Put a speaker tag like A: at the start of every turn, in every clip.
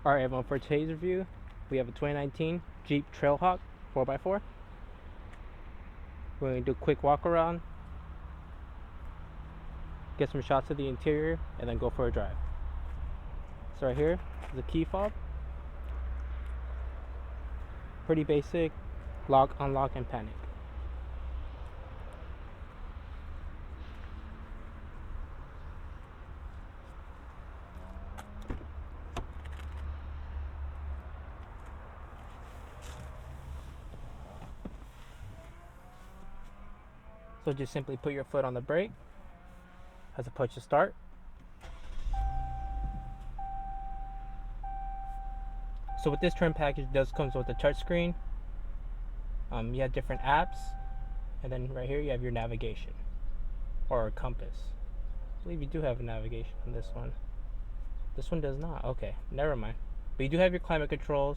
A: Alright everyone, for today's review, we have a 2019 Jeep Trail Hawk 4x4. We're going to do a quick walk around, get some shots of the interior, and then go for a drive. So right here is the key fob. Pretty basic, lock, unlock, and panic. So just simply put your foot on the brake as a push to start. So with this trim package, it does comes with a touchscreen. You have different apps, and then right here you have your navigation or a compass. I believe you do have a navigation on this one. This one does not. Okay, never mind. But you do have your climate controls,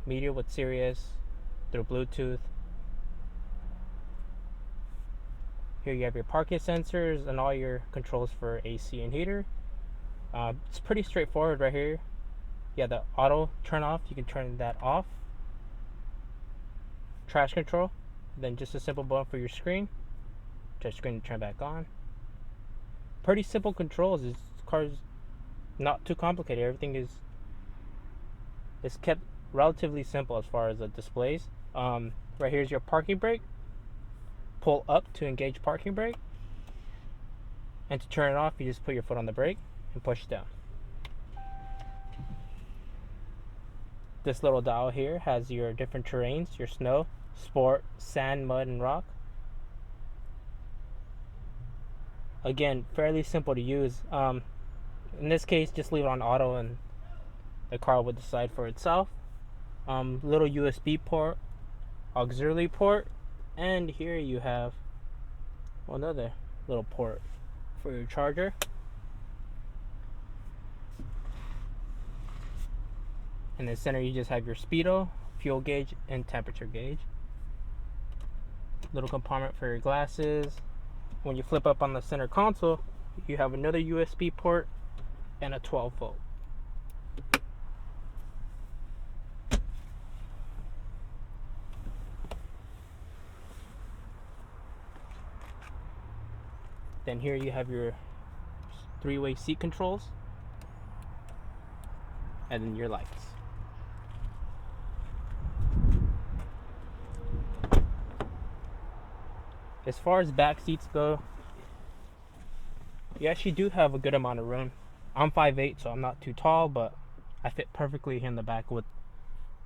A: media with Sirius through Bluetooth. Here you have your parking sensors and all your controls for AC and heater. It's pretty straightforward right here. Yeah, the auto turn off, you can turn that off. Trash control, then just a simple button for your screen. Touch screen to turn back on. Pretty simple controls. This car's not too complicated. Everything is kept relatively simple as far as the displays. Right here's your parking brake. Pull up to engage parking brake, and to turn it off, you just put your foot on the brake and push down. This little dial here has your different terrains, your snow, sport, sand, mud, and rock. Again, fairly simple to use. In this case, just leave it on auto and the car will decide for itself. Little USB port, auxiliary port, and here you have another little port for your charger. In the center you just have your speedo, fuel gauge, and temperature gauge. Little compartment for your glasses. When you flip up on the center console, you have another USB port and a 12 volt. Then here you have your three-way seat controls, and then your lights. As far as back seats go, you actually do have a good amount of room. I'm 5'8", so I'm not too tall, but I fit perfectly here in the back with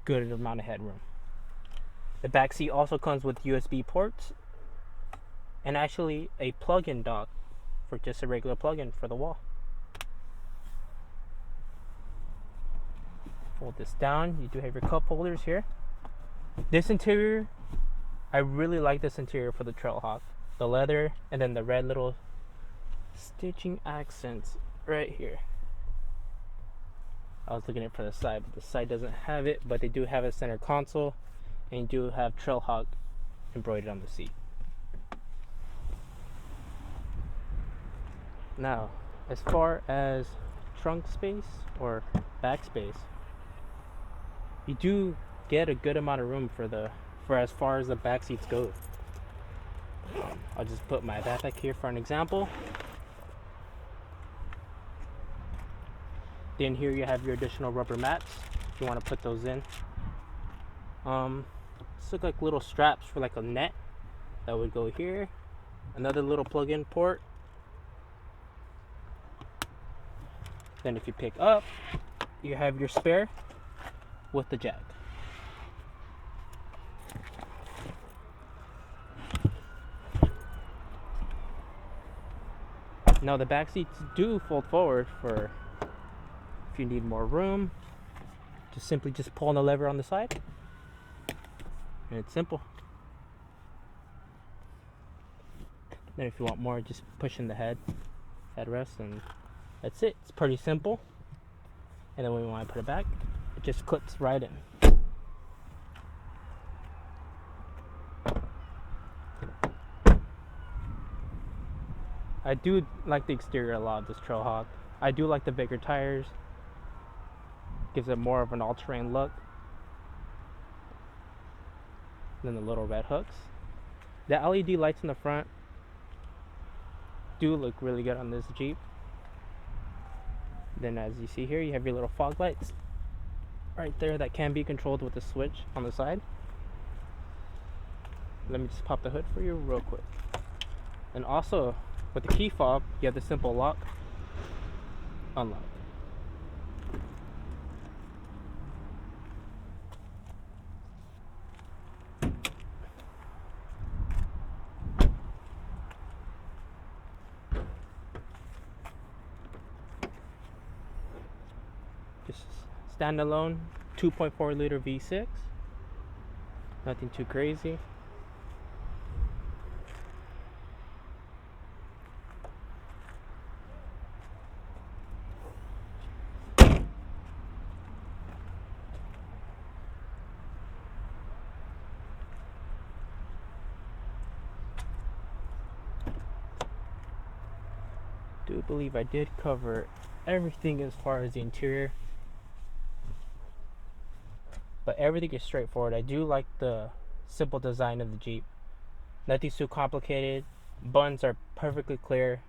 A: good amount of headroom. The back seat also comes with USB ports and actually a plug-in dock for just a regular plug-in for the wall. Fold this down. You do have your cup holders here. This interior, I really like this interior for the Trail Hawk. The leather and then the red little stitching accents right here. I was looking at it for the side, but the side doesn't have it, but they do have a center console, and you do have Trail Hawk embroidered on the seat. Now, as far as trunk space or back space, you do get a good amount of room for as far as the back seats go. I'll just put my backpack here for an example. Then here you have your additional rubber mats if you want to put those in. These look like little straps for like a net that would go here. Another little plug-in port. Then if you pick up, you have your spare with the jack. Now the back seats do fold forward for if you need more room. Just simply pull on the lever on the side, and it's simple. Then if you want more, just push in the headrest, and that's it. It's pretty simple. And then when we want to put it back, it just clips right in. I do like the exterior a lot of this Trail Hawk. I do like the bigger tires. Gives it more of an all-terrain look. Then the little red hooks. The LED lights in the front do look really good on this Jeep. Then as you see here, you have your little fog lights right there that can be controlled with a switch on the side. Let me just pop the hood for you real quick. And also with the key fob, you have the simple lock, unlock. Just standalone 2.4 liter V6. Nothing too crazy. Do believe I did cover everything as far as the interior, but everything is straightforward. I do like the simple design of the Jeep. Nothing's too complicated. Buttons are perfectly clear.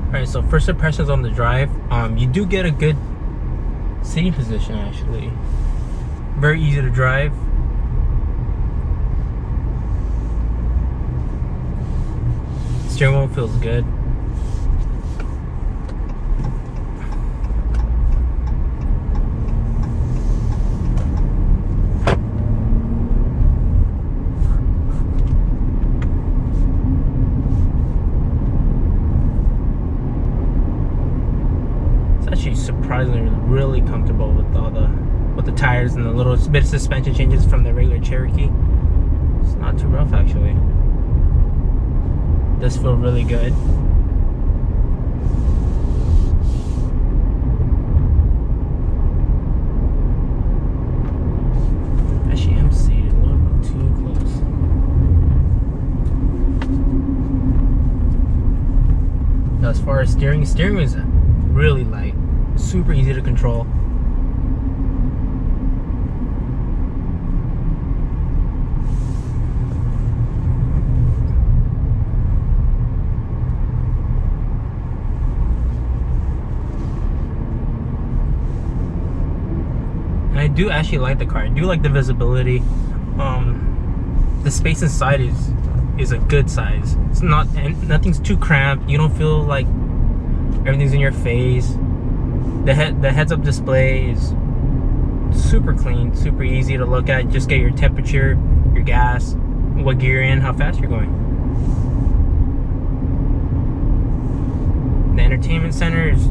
A: Alright, so first impressions on the drive. You do get a good seating position actually. Very easy to drive. Steering wheel feels good. Surprisingly really comfortable with all the tires and the little bit of suspension changes from the regular Cherokee. It's not too rough actually. It does feel really good. Actually am seated a little bit too close. Now, as far as steering is really light. Super easy to control. And I do actually like the car. I do like the visibility. The space inside is a good size. It's not, and nothing's too cramped. You don't feel like everything's in your face. The heads-up display is super clean, super easy to look at. Just get your temperature, your gas, what gear you're in, how fast you're going. The entertainment center is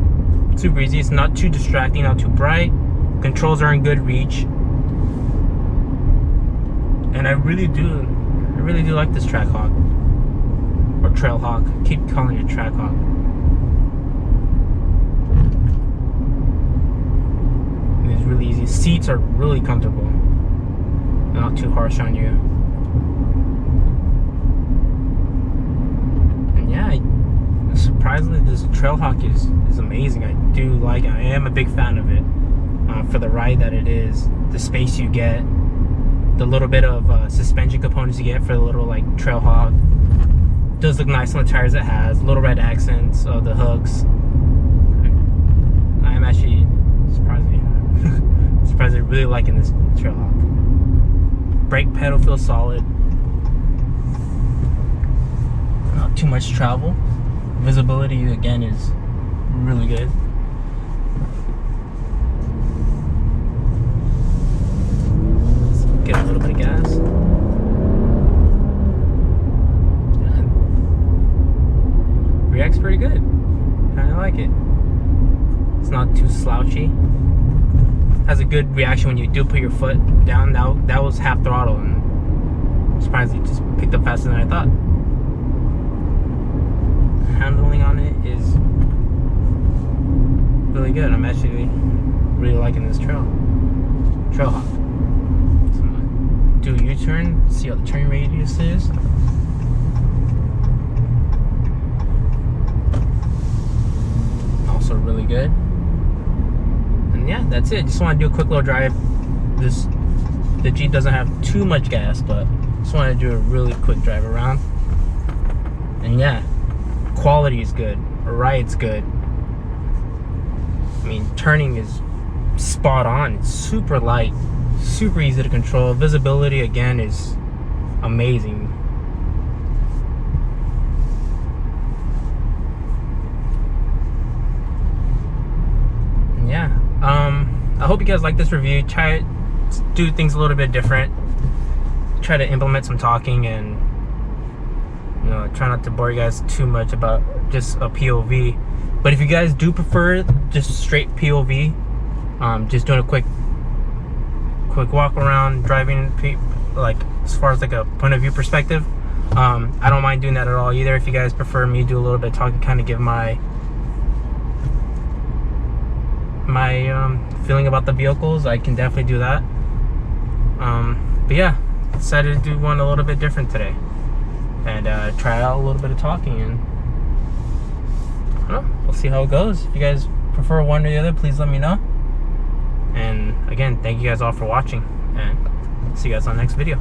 A: super easy. It's not too distracting, not too bright. Controls are in good reach. And I really do like this Track Hawk. Or Trail Hawk. I keep calling it Track Hawk. Really easy. Seats are really comfortable, not too harsh on you. And yeah, surprisingly this Trail Hawk is amazing. I am a big fan of it, for the ride that it is, the space you get, the little bit of suspension components you get for the little like Trail Hawk. Does look nice on the tires it has, little red accents of the hooks. I am actually surprisingly really liking this Trail Hawk. Brake pedal feels solid. Not too much travel. Visibility again is really good. Let's get a little bit of gas. Good. Reacts pretty good. kind of like it. It's not too slouchy. Has a good reaction when you do put your foot down. That was half throttle, and I'm surprised it just picked up faster than I thought. Handling on it is really good. I'm actually really liking this Trail Hawk. So I'm gonna do a U-turn, see how the turning radius is. Also really good. And yeah, that's it. Just want to do a quick little drive. The Jeep doesn't have too much gas, but just want to do a really quick drive around. And yeah, quality is good, ride's good. I mean, turning is spot on. It's super light, super easy to control. Visibility again is amazing. And yeah, I hope you guys like this review. Try to do things a little bit different. Try to implement some talking, and you know, try not to bore you guys too much about just a POV. But if you guys do prefer just straight POV, just doing a quick walk around, driving, like as far as like a point of view perspective, I don't mind doing that at all either. If you guys prefer me to do a little bit of talking, kind of give my feeling about the vehicles, I can definitely do that. But yeah, decided to do one a little bit different today, and try out a little bit of talking, and I don't know, we'll see how it goes. If you guys prefer one or the other, please let me know. And again, thank you guys all for watching, and see you guys on the next video.